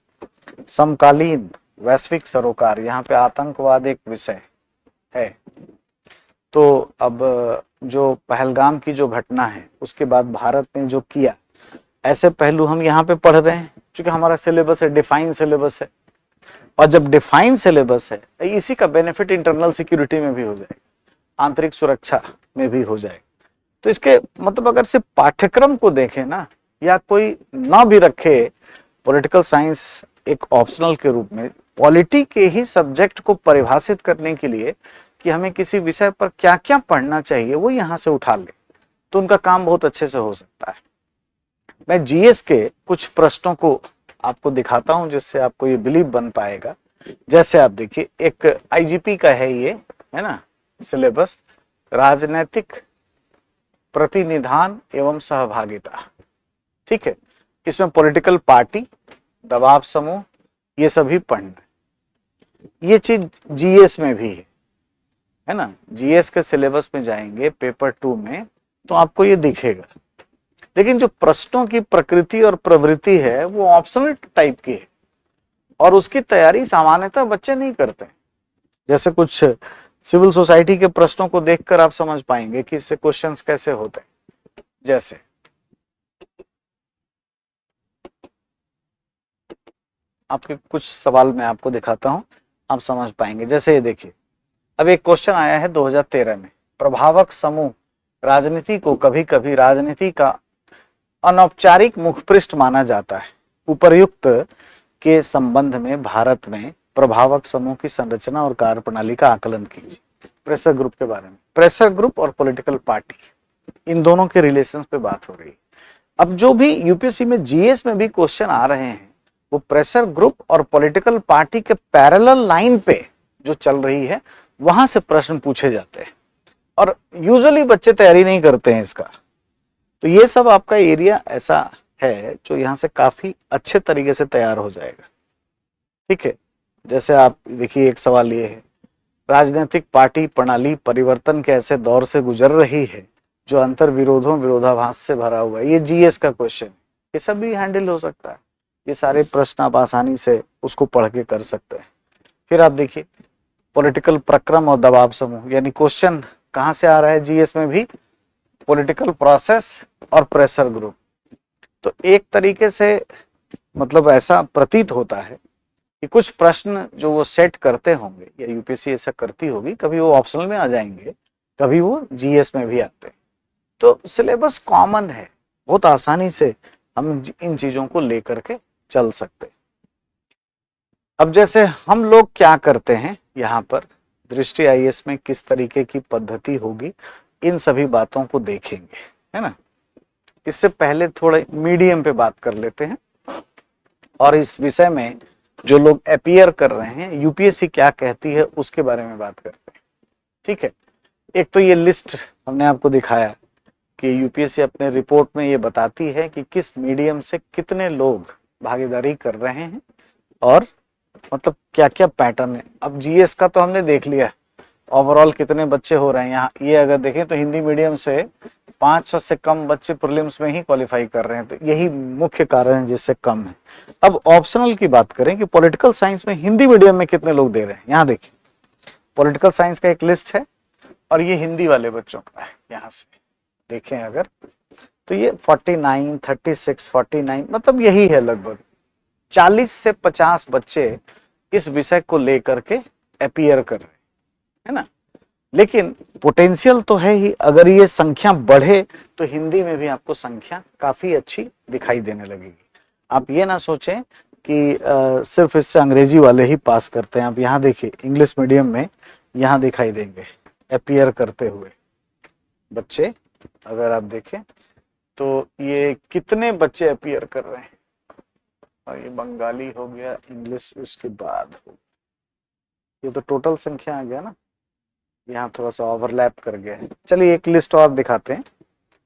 A: समकालीन वैश्विक सरोकार, यहाँ पे आतंकवाद एक विषय है। तो अब जो पहलगाम की जो घटना है, उसके बाद भारत ने जो किया, ऐसे पहलू हम यहाँ पे पढ़ रहे हैं, क्योंकि हमारा सिलेबस है, डिफाइन सिलेबस है। और जब डिफाइन सिलेबस है, इसी का बेनिफिट इंटरनल सिक्योरिटी में भी हो जाएगा, आंतरिक सुरक्षा में भी हो जाएगा। तो इसके मतलब अगर सिर्फ पाठ्यक्रम को देखें ना, या कोई ना भी रखे पॉलिटिकल साइंस एक ऑप्शनल के रूप में, पॉलिटी के ही सब्जेक्ट को परिभाषित करने के लिए कि हमें किसी विषय पर क्या क्या पढ़ना चाहिए वो यहाँ से उठा ले, तो उनका काम बहुत अच्छे से हो सकता है। मैं जीएस के कुछ प्रश्नों को आपको दिखाता हूं जिससे आपको ये बिलीव बन पाएगा। जैसे आप देखिए, एक आईजीपी का है ये, है ना, सिलेबस, राजनैतिक प्रतिनिधान एवं सहभागिता। ठीक है, इसमें पॉलिटिकल पार्टी, दबाव समूह, ये सभी पढ़ना है। ये चीज जीएस में भी है ना, जीएस के सिलेबस में जाएंगे पेपर 2 में तो आपको ये दिखेगा। लेकिन जो प्रश्नों की प्रकृति और प्रवृत्ति है वो ऑप्शनल टाइप की है और उसकी तैयारी सामान्यतः बच्चे नहीं करते। जैसे कुछ सिविल सोसाइटी के प्रश्नों को देखकर आप समझ पाएंगे कि इससे क्वेश्चंस कैसे होते हैं। जैसे आपके कुछ सवाल मैं आपको दिखाता हूं, आप समझ पाएंगे। जैसे ये देखिए, अब एक क्वेश्चन आया है 2013 में, प्रभावक समूह राजनीति को कभी कभी राजनीति का अनौपचारिक मुखपृष्ठ माना जाता है। उपर्युक्त के संबंध में भारत में प्रभावक समूह की संरचना और कार्यप्रणाली का आकलन कीजिए। प्रेशर ग्रुप के बारे में, प्रेशर ग्रुप और पॉलिटिकल पार्टी, इन दोनों के रिलेशंस पे बात हो रही है। अब जो भी यूपीएससी में जीएस में भी क्वेश्चन आ रहे हैं वो प्रेशर ग्रुप और पॉलिटिकल पार्टी के पैरेलल लाइन पे जो चल रही है वहां से प्रश्न पूछे जाते हैं और यूजुअली बच्चे तैयारी नहीं करते हैं इसका। तो ये सब आपका एरिया ऐसा है जो यहाँ से काफी अच्छे तरीके से तैयार हो जाएगा। ठीक है, जैसे आप देखिए, एक सवाल ये है, राजनीतिक पार्टी प्रणाली परिवर्तन के ऐसे दौर से गुजर रही है जो अंतर विरोधों विरोधाभास से भरा हुआ है। ये जीएस का क्वेश्चन, ये सब भी हैंडल हो सकता है। ये सारे प्रश्न आप आसानी से उसको पढ़ के कर सकते हैं। फिर आप देखिए, पॉलिटिकल प्रक्रम और दबाव समूह, यानी क्वेश्चन कहाँ से आ रहा है जीएस में भी, पॉलिटिकल प्रोसेस और प्रेशर ग्रुप। तो एक तरीके से मतलब ऐसा प्रतीत होता है कि कुछ प्रश्न जो वो सेट करते होंगे या यूपीएससी ऐसा करती होगी, कभी वो ऑप्शनल में आ जाएंगे, कभी वो जीएस में भी आते हैं। तो सिलेबस कॉमन है, बहुत आसानी से हम इन चीजों को लेकर के चल सकते हैं। अब जैसे हम लोग क्या करते हैं, यहाँ पर दृष्टि आईएएस में किस तरीके की पद्धति होगी, इन सभी बातों को देखेंगे, है ना। इससे पहले थोड़े मीडियम पे बात कर लेते हैं और इस विषय में जो लोग अपीयर कर रहे हैं यूपीएससी क्या कहती है उसके बारे में बात करते हैं। ठीक है, एक तो ये लिस्ट हमने आपको दिखाया कि यूपीएससी अपने रिपोर्ट में ये बताती है कि किस मीडियम से कितने लोग भागीदारी कर रहे हैं और मतलब क्या क्या पैटर्न है। अब जीएस का तो हमने देख लिया, ओवरऑल कितने बच्चे हो रहे हैं यहाँ। ये अगर देखें तो हिंदी मीडियम से 500 से कम बच्चे प्रीलिम्स में ही क्वालिफाई कर रहे हैं, तो यही मुख्य कारण है जिससे कम है। अब ऑप्शनल की बात करें कि पॉलिटिकल साइंस में हिंदी मीडियम में कितने लोग दे रहे हैं, यहाँ देखिए पॉलिटिकल साइंस का एक लिस्ट है और ये हिंदी वाले बच्चों का है। यहाँ से देखें अगर तो ये 49, 36, 49 मतलब यही है, लगभग 40 से 50 बच्चे इस विषय को लेकर के अपीयर कर रहे हैं, है ना। लेकिन पोटेंशियल तो है ही, अगर ये संख्या बढ़े तो हिंदी में भी आपको संख्या काफी अच्छी दिखाई देने लगेगी। आप ये ना सोचें कि सिर्फ इससे अंग्रेजी वाले ही पास करते हैं। आप यहाँ देखिए इंग्लिश मीडियम में यहाँ दिखाई देंगे अपीयर करते हुए बच्चे। अगर आप देखें तो ये कितने बच्चे अपीयर कर रहे हैं, और ये बंगाली हो गया, इंग्लिश इसके बाद हो, ये तो टोटल संख्या आ गया ना, यहाँ थोड़ा सा ओवरलैप कर गया है। चलिए एक लिस्ट और दिखाते हैं,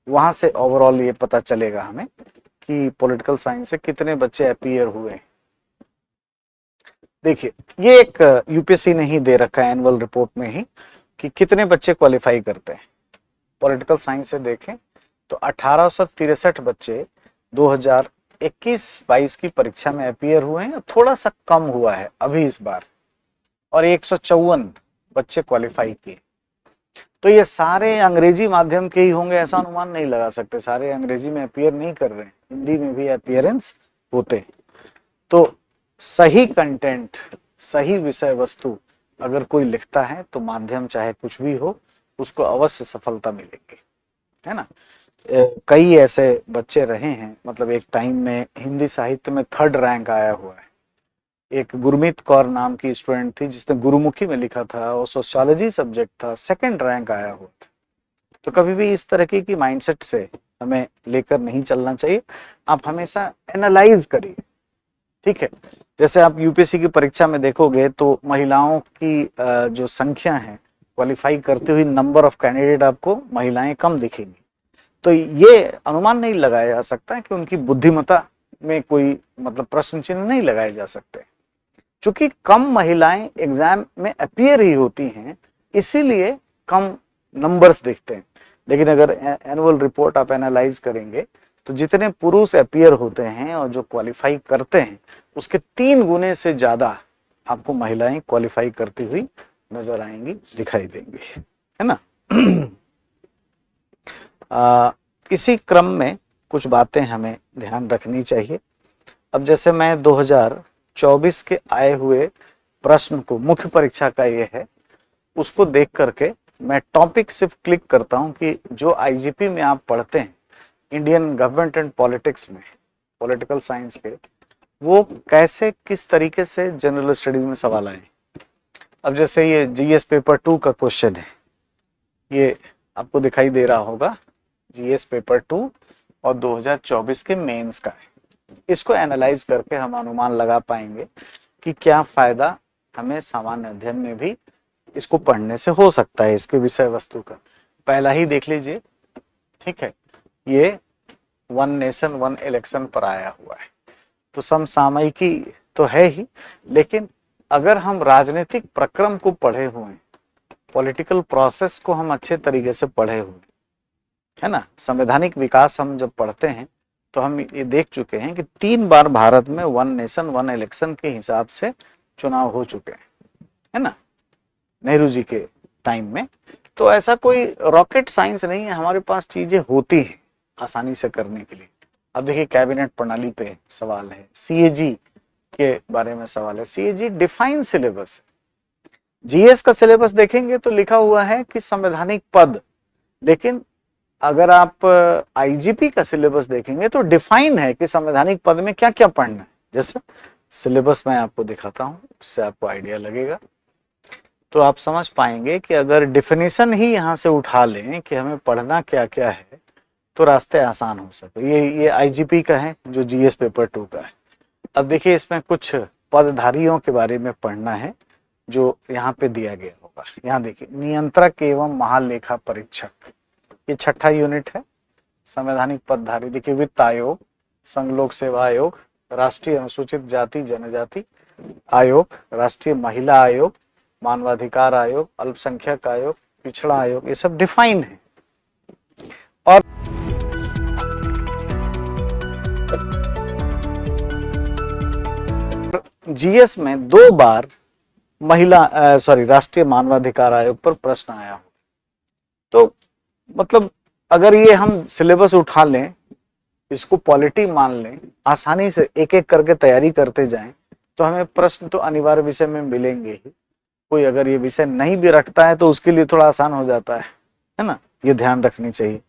A: वहां से ओवरऑल ये पता चलेगा हमें कि पॉलिटिकल साइंस से कितने बच्चे अपीयर हुए। देखिए ये एक यूपीएससी ने ही दे रखा है एनुअल रिपोर्ट में ही कि कितने बच्चे क्वालिफाई करते हैं। पॉलिटिकल साइंस से देखें तो 1863 बच्चे 2021-22 की परीक्षा में अपीयर हुए हैं, थोड़ा सा कम हुआ है अभी इस बार, और 154 बच्चे क्वालिफाई किए। तो ये सारे अंग्रेजी माध्यम के ही होंगे ऐसा अनुमान नहीं लगा सकते, सारे अंग्रेजी में अपीयर नहीं कर रहे हैं, हिंदी में भी अपीयरेंस होते हैं। तो सही कंटेंट, सही विषय वस्तु अगर कोई लिखता है तो माध्यम चाहे कुछ भी हो उसको अवश्य सफलता मिलेगी, है ना। कई ऐसे बच्चे रहे हैं, मतलब एक टाइम में हिंदी साहित्य में 3rd रैंक आया हुआ है, एक गुरमीत कौर नाम की स्टूडेंट थी जिसने गुरुमुखी में लिखा था और सोशियोलॉजी सब्जेक्ट था, सेकंड रैंक आया हुआ था। तो कभी भी इस तरह की माइंडसेट से हमें लेकर नहीं चलना चाहिए। आप हमेशा एनालाइज करिए, ठीक है। जैसे आप यूपीएससी की परीक्षा में देखोगे तो महिलाओं की जो संख्या है क्वालिफाई करते हुए, नंबर ऑफ कैंडिडेट आपको महिलाएं कम दिखेंगी। तो ये अनुमान नहीं लगाया जा सकता है कि उनकी बुद्धिमत्ता में कोई मतलब प्रश्न चिन्ह नहीं लगाए जा सकते। चूंकि कम महिलाएं एग्जाम में अपीयर ही होती हैं, इसीलिए कम नंबर्स दिखते हैं। लेकिन अगर एनुअल रिपोर्ट आप एनालाइज करेंगे तो जितने पुरुष अपीयर होते हैं और जो क्वालिफाई करते हैं, उसके 3 गुने से ज्यादा आपको महिलाएं क्वालिफाई करती हुई नजर आएंगी, दिखाई देंगी, है ना। इसी क्रम में कुछ बातें हमें ध्यान रखनी चाहिए। अब जैसे मैं 2024 के आए हुए प्रश्न को, मुख्य परीक्षा का ये है, उसको देख करके मैं टॉपिक सिर्फ क्लिक करता हूं कि जो आईजीपी में आप पढ़ते हैं, इंडियन गवर्नमेंट एंड पॉलिटिक्स में, पॉलिटिकल साइंस के, वो कैसे किस तरीके से जनरल स्टडीज में सवाल आए। अब जैसे ये जीएस पेपर 2 का क्वेश्चन है, ये आपको दिखाई दे रहा होगा, जीएस पेपर 2 और 2024 के मेंस का है। इसको एनालाइज करके हम अनुमान लगा पाएंगे कि क्या फायदा हमें सामान्य अध्ययन में भी इसको पढ़ने से हो सकता है, इसके विषय वस्तु का। पहला ही देख लीजिए, ठीक है, ये वन नेशन वन इलेक्शन पर आया हुआ है। तो समसामयिकी तो है ही, लेकिन अगर हम राजनीतिक प्रक्रम को पढ़े हुए, पॉलिटिकल प्रोसेस को हम अच्छे तरीके से पढ़े हुए, है ना, संवैधानिक विकास हम जब पढ़ते हैं तो हम ये देख चुके हैं कि 3 बार भारत में वन नेशन वन इलेक्शन के हिसाब से चुनाव हो चुके हैं, है ना, नेहरू जी के टाइम में। तो ऐसा कोई रॉकेट साइंस नहीं है, हमारे पास चीजें होती हैं आसानी से करने के लिए। अब देखिए कैबिनेट प्रणाली पे सवाल है, सीएजी के बारे में सवाल है। सीएजी डिफाइन सिलेबस, जीएस का सिलेबस देखेंगे तो लिखा हुआ है कि संवैधानिक पद, लेकिन अगर आप आईजीपी का सिलेबस देखेंगे तो डिफाइन है कि संवैधानिक पद में क्या क्या पढ़ना है। जैसे सिलेबस मैं आपको दिखाता हूं, उससे आपको आइडिया लगेगा, तो आप समझ पाएंगे कि अगर डिफिनेशन ही यहां से उठा लें कि हमें पढ़ना क्या क्या है, तो रास्ते आसान हो सके। ये आईजीपी का है जो जीएस पेपर 2 का है। अब देखिए इसमें कुछ पदधारियों के बारे में पढ़ना है जो यहाँ पे दिया गया होगा। यहाँ देखिए, नियंत्रक एवं महालेखा परीक्षक, ये 6ठा यूनिट है। संवैधानिक पदधारी देखिए, वित्त आयोग, संघ लोक सेवा आयोग, राष्ट्रीय अनुसूचित जाति जनजाति आयोग, राष्ट्रीय महिला आयोग, मानवाधिकार आयोग, अल्पसंख्यक आयोग, पिछड़ा आयोग, ये सब डिफाइन है। और जीएस में 2 बार राष्ट्रीय मानवाधिकार आयोग पर प्रश्न आया हो। तो मतलब अगर ये हम सिलेबस उठा लें, इसको पॉलिटी मान लें, आसानी से एक एक करके तैयारी करते जाएं, तो हमें प्रश्न तो अनिवार्य विषय में मिलेंगे ही। कोई अगर ये विषय नहीं भी रखता है तो उसके लिए थोड़ा आसान हो जाता है ना, ये ध्यान रखनी चाहिए।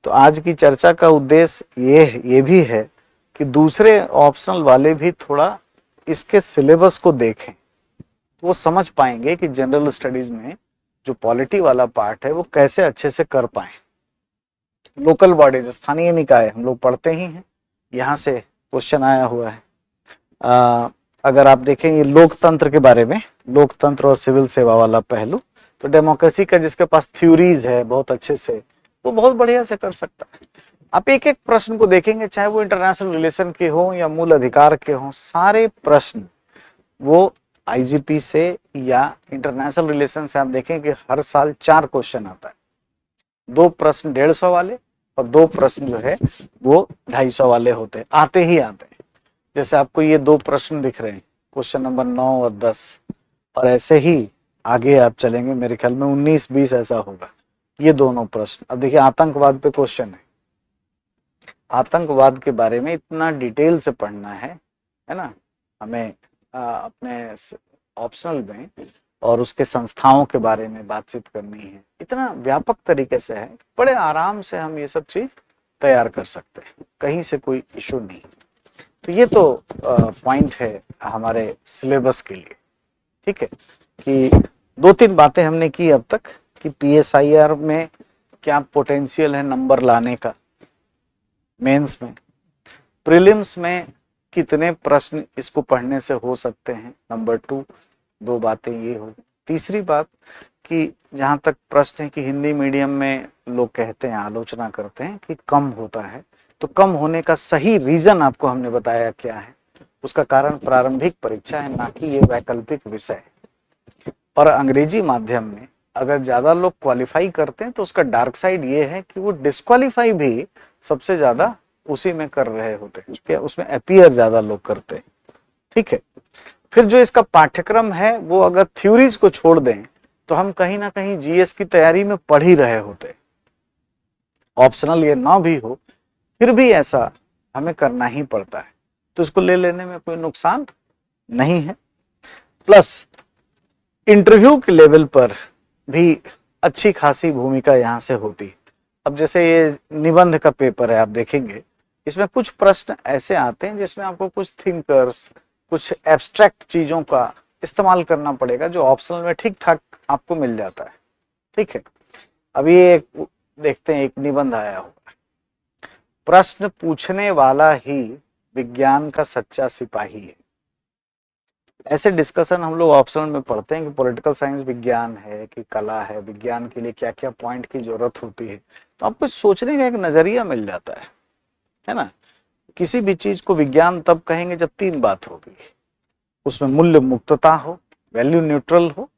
A: तो आज की चर्चा का उद्देश्य ये भी है कि दूसरे ऑप्शनल वाले भी थोड़ा इसके सिलेबस को देखें, तो वो समझ पाएंगे कि जनरल स्टडीज में जो पॉलिटी वाला पार्ट है वो कैसे अच्छे से कर पाए। लोकल बॉडीज, स्थानीय निकाय हम लोग पढ़ते ही हैं, यहाँ से क्वेश्चन आया हुआ है। अगर आप देखें ये लोकतंत्र के बारे में, लोकतंत्र और सिविल सेवा वाला पहलू, तो डेमोक्रेसी का जिसके पास थ्योरीज है बहुत अच्छे से, वो बहुत बढ़िया से कर सकता है। आप एक एक प्रश्न को देखेंगे, चाहे वो इंटरनेशनल रिलेशन के हो या मूल अधिकार के हो, सारे प्रश्न वो आईजीपी से या इंटरनेशनल रिलेशन से आप देखें कि हर साल 4 क्वेश्चन आता है। 2 प्रश्न 150 वाले और 2 प्रश्न जो है वो 250 वाले होते हैं, आते ही आते हैं। जैसे आपको ये 2 प्रश्न दिख रहे हैं, क्वेश्चन नंबर 9 और 10, और ऐसे ही आगे आप चलेंगे, मेरे ख्याल में 19-20 ऐसा होगा, ये दोनों प्रश्न। अब देखिए आतंकवाद पे क्वेश्चन है, आतंकवाद के बारे में इतना डिटेल से पढ़ना है ना हमें, अपने ऑप्शनल में, और उसके संस्थाओं के बारे में बातचीत करनी है, इतना व्यापक तरीके से है, बड़े आराम से हम ये सब चीज तैयार कर सकते हैं, कहीं से कोई इशू नहीं। तो ये तो पॉइंट है हमारे सिलेबस के लिए। ठीक है, कि 2-3 बातें हमने की अब तक कि PSIR में क्या पोटेंशियल है नंबर लाने का, मेंस में, प्रीलिम्स में कितने प्रश्न इसको पढ़ने से हो सकते हैं, नंबर 2, 2 बातें ये हो। तीसरी बात कि जहां तक प्रश्न है कि हिंदी मीडियम में लोग कहते हैं, आलोचना करते हैं कि कम होता है, तो कम होने का सही रीजन आपको हमने बताया क्या है। उसका कारण प्रारंभिक परीक्षा है, ना कि ये वैकल्पिक विषय है। और अंग्रेजी माध्यम में अगर ज्यादा लोग क्वालिफाई करते हैं तो उसका डार्क साइड ये है कि वो डिस्क्वालीफाई भी सबसे ज्यादा उसी में कर रहे होते हैं, क्योंकि उसमें अपीयर ज्यादा लोग करते हैं। ठीक है, फिर जो इसका पाठ्यक्रम है वो अगर थ्योरीज को छोड़ दें तो हम कहीं ना कहीं GS की तैयारी में पढ़ ही रहे होते, ऑप्शनल ये ना भी हो फिर भी ऐसा हमें करना ही पड़ता है, तो इसको ले लेने में कोई नुकसान नहीं है। प्लस इंटरव्यू के लेवल पर भी अच्छी खासी भूमिका यहां से होती है। अब जैसे ये निबंध का पेपर है, आप देखेंगे इसमें कुछ प्रश्न ऐसे आते हैं जिसमें आपको कुछ थिंकर्स, कुछ एब्स्ट्रैक्ट चीजों का इस्तेमाल करना पड़ेगा, जो ऑप्शनल में ठीक ठाक आपको मिल जाता है। ठीक है, अभी एक देखते हैं, एक निबंध आया हुआ, प्रश्न पूछने वाला ही विज्ञान का सच्चा सिपाही है। ऐसे डिस्कशन हम लोग ऑप्शनल में पढ़ते हैं कि पॉलिटिकल साइंस विज्ञान है कि कला है, विज्ञान के लिए क्या क्या पॉइंट की जरूरत होती है, तो आपको सोचने का एक नजरिया मिल जाता है ना। किसी भी चीज को विज्ञान तब कहेंगे जब 3 बात होगी, उसमें मूल्य मुक्तता हो, वैल्यू न्यूट्रल हो,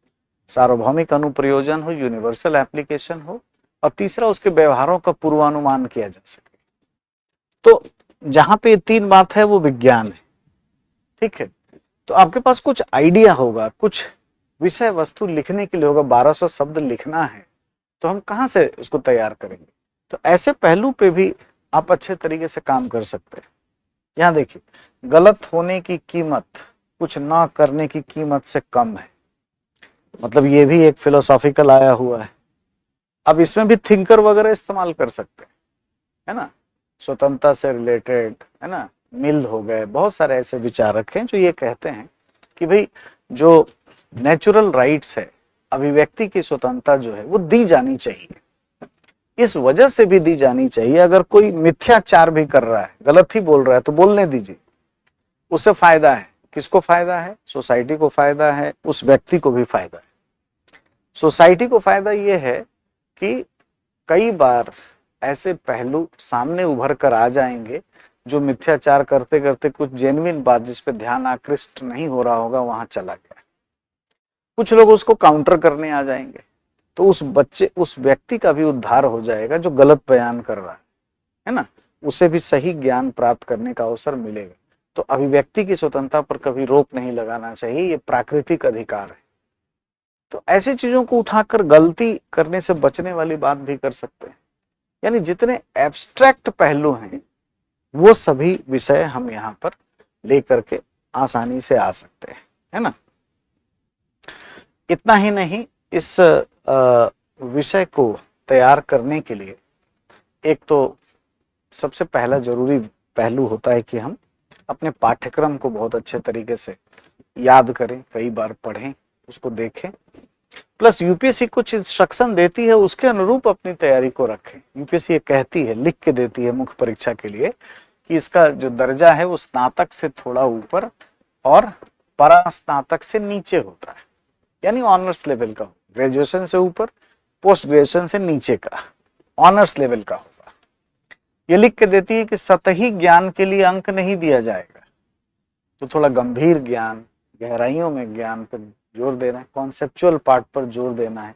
A: सार्वभौमिक अनुप्रयोजन हो, यूनिवर्सल एप्लीकेशन हो, और तीसरा उसके व्यवहारों का पूर्वानुमान किया जा सके। तो जहां पे 3 बात है वो विज्ञान है। ठीक है, तो आपके पास कुछ आइडिया होगा, कुछ विषय वस्तु लिखने के लिए होगा, 1200 शब्द लिखना है, तो हम कहां से उसको तैयार करेंगे। तो ऐसे पहलू पे भी आप अच्छे तरीके से काम कर सकते हैं। यहां देखिए, गलत होने की कीमत कुछ ना करने की कीमत से कम है, मतलब ये भी एक फिलोसॉफिकल आया हुआ है। अब इसमें भी थिंकर वगैरह इस्तेमाल कर सकते हैं, है ना, स्वतंत्रता से रिलेटेड, है ना, मिल हो गए, बहुत सारे ऐसे विचारक हैं जो ये कहते हैं कि भाई जो नेचुरल राइट्स है, अभिव्यक्ति की स्वतंत्रता जो है वो दी जानी चाहिए। इस वजह से भी दी जानी चाहिए, अगर कोई मिथ्याचार भी कर रहा है, गलत ही बोल रहा है, तो बोलने दीजिए, उससे फायदा है। किसको फायदा है? सोसाइटी को फायदा है, उस व्यक्ति को भी फायदा है। सोसाइटी को फायदा यह है कि कई बार ऐसे पहलू सामने उभर कर आ जाएंगे जो मिथ्याचार करते करते कुछ जेन्युइन बात जिस पे ध्यान आकृष्ट नहीं हो रहा होगा वहां चला गया, कुछ लोग उसको काउंटर करने आ जाएंगे, तो उस व्यक्ति का भी उद्धार हो जाएगा जो गलत बयान कर रहा है ना, उसे भी सही ज्ञान प्राप्त करने का अवसर मिलेगा। तो अभिव्यक्ति की स्वतंत्रता पर कभी रोक नहीं लगाना चाहिए, ये प्राकृतिक अधिकार है। तो ऐसी चीजों को उठाकर गलती करने से बचने वाली बात भी कर सकते हैं। यानी जितने एब्स्ट्रैक्ट पहलू हैं वो सभी विषय हम यहाँ पर लेकर के आसानी से आ सकते हैं, है ना। इतना ही नहीं, इस विषय को तैयार करने के लिए एक तो सबसे पहला जरूरी पहलू होता है कि हम अपने पाठ्यक्रम को बहुत अच्छे तरीके से याद करें, कई बार पढ़ें, उसको देखें। प्लस यूपीएससी कुछ इंस्ट्रक्शन देती है, उसके अनुरूप अपनी तैयारी को रखें। यूपीएससी ये कहती है, लिख के देती है मुख्य परीक्षा के लिए कि इसका जो दर्जा है वो स्नातक से थोड़ा ऊपर और परास्नातक से नीचे होता है, यानी ऑनर्स लेवल का हो, ग्रेजुएशन से ऊपर, पोस्ट ग्रेजुएशन से नीचे का ऑनर्स लेवल का होगा। ये लिख के देती है कि सतही ज्ञान के लिए अंक नहीं दिया जाएगा, तो थोड़ा गंभीर ज्ञान, गहराइयों में ज्ञान पर जोर देना है, कॉन्सेप्चुअल पार्ट पर जोर देना है,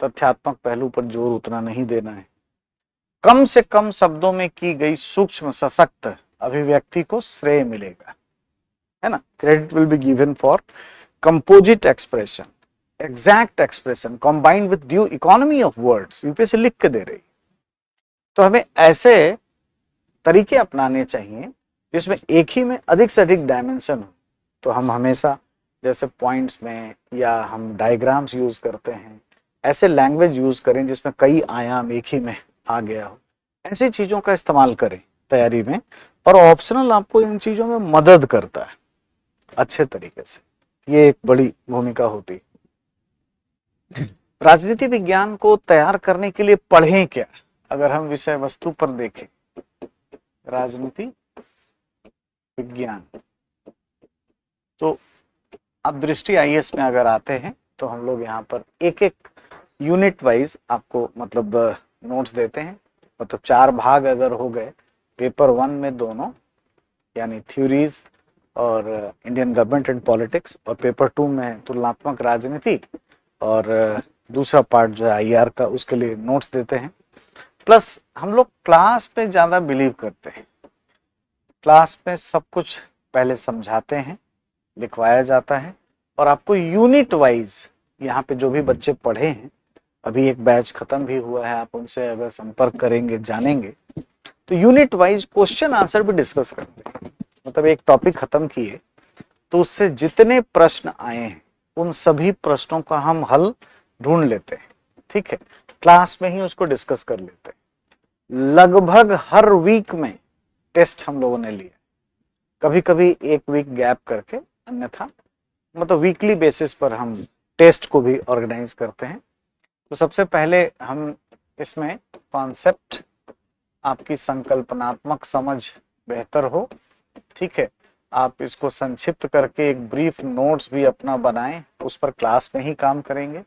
A: तथ्यात्मक पहलू पर जोर उतना नहीं देना है। कम से कम शब्दों में की गई सूक्ष्म सशक्त अभिव्यक्ति को श्रेय मिलेगा, है ना। Credit will be given for composite expression, exact expression combined with due economy of words, UPSC लिख के दे रही। तो हमें ऐसे तरीके अपनाने चाहिए जिसमें एक ही में अधिक से अधिक डायमेंशन हो। तो हम हमेशा जैसे पॉइंट्स में या हम डायग्राम्स यूज करते हैं, ऐसे लैंग्वेज यूज करें जिसमें कई आयाम एक ही में आ गया हो। ऐसी चीजों का इस्तेमाल करें तैयारी में, और ऑप्शनल आपको इन चीजों में मदद करता है। अच्छे तरीके से, ये एक बड़ी भूमिका होती। राजनीति विज्ञान को तैयार करने के लिए पढ़ें क्या? अगर हम विषय वस्तु पर देखें, राजनीति विज्ञान, तो अब दृष्टि आईएएस में अगर आते हैं तो हम लोग यहाँ पर एक एक यूनिट वाइज आपको मतलब नोट्स देते हैं। मतलब 4 भाग अगर हो गए पेपर 1 में दोनों, यानी थ्योरीज और इंडियन गवर्नमेंट एंड पॉलिटिक्स, और पेपर 2 में तुलनात्मक राजनीति, और दूसरा पार्ट जो है आईआर का, उसके लिए नोट्स देते हैं। प्लस हम लोग क्लास पे ज्यादा बिलीव करते हैं, क्लास में सब कुछ पहले समझाते हैं, लिखवाया जाता है, और आपको यूनिट वाइज यहाँ पे जो भी बच्चे पढ़े हैं, अभी एक बैच खत्म भी हुआ है, आप उनसे अगर संपर्क करेंगे, जानेंगे, तो यूनिट वाइज क्वेश्चन आंसर भी डिस्कस करते हैं। मतलब एक टॉपिक खत्म किए तो उससे जितने प्रश्न आए हैं उन सभी प्रश्नों का हम हल ढूंढ लेते हैं, ठीक है, क्लास में ही उसको डिस्कस कर लेते हैं। लगभग हर वीक में टेस्ट हम लोगों ने लिया, कभी कभी एक वीक गैप करके, अन्यथा मतलब वीकली बेसिस पर हम टेस्ट को भी ऑर्गेनाइज करते हैं। तो सबसे पहले हम इसमें कॉन्सेप्ट, आपकी संकल्पनात्मक समझ बेहतर हो, ठीक है, आप इसको संक्षिप्त करके एक ब्रीफ नोट्स भी अपना बनाएं, उस पर क्लास में ही काम करेंगे।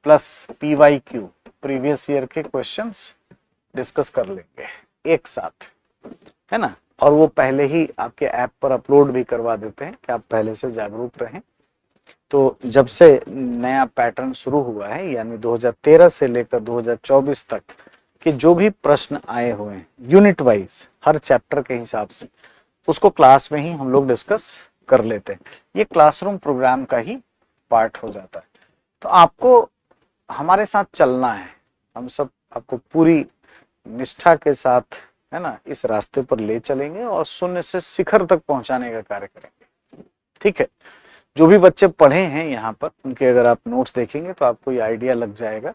A: प्लस PYQ, प्रीवियस ईयर के क्वेश्चंस डिस्कस कर लेंगे एक साथ, है ना। और वो पहले ही आपके ऐप पर अपलोड भी करवा देते हैं कि आप पहले से जागरूक रहें। तो जब से नया पैटर्न शुरू हुआ है, यानी 2013 से लेकर 2024 तक के जो भी प्रश्न आए हुए हैं यूनिट वाइज हर चैप्टर के हिसाब से, उसको क्लास में ही हम लोग डिस्कस कर लेते हैं। ये क्लासरूम प्रोग्राम का ही पार्ट हो जाता है। तो आपको हमारे साथ चलना है, हम सब आपको पूरी निष्ठा के साथ, है ना, इस रास्ते पर ले चलेंगे और शून्य से शिखर तक पहुंचाने का कार्य करेंगे, ठीक है। जो भी बच्चे पढ़े हैं यहाँ पर, उनके अगर आप नोट्स देखेंगे तो आपको ये आइडिया लग जाएगा,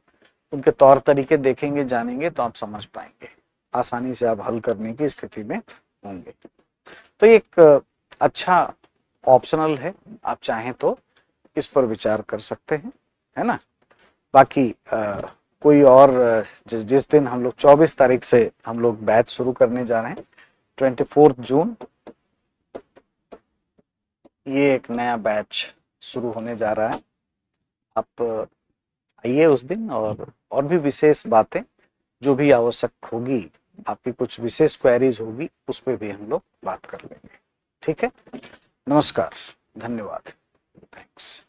A: उनके तौर तरीके देखेंगे, जानेंगे, तो आप समझ पाएंगे, आसानी से आप हल करने की स्थिति में होंगे। तो एक अच्छा ऑप्शनल है, आप चाहें तो इस पर विचार कर सकते हैं, है ना। बाकी कोई और जिस दिन हम लोग 24 तारीख से हम लोग बैच शुरू करने जा रहे हैं, 24 जून, ये एक नया बैच शुरू होने जा रहा है। आप आइए उस दिन, और भी विशेष बातें जो भी आवश्यक होगी, आपकी कुछ विशेष क्वेरीज होगी, उस पर भी हम लोग बात कर लेंगे, ठीक है। नमस्कार, धन्यवाद, थैंक्स।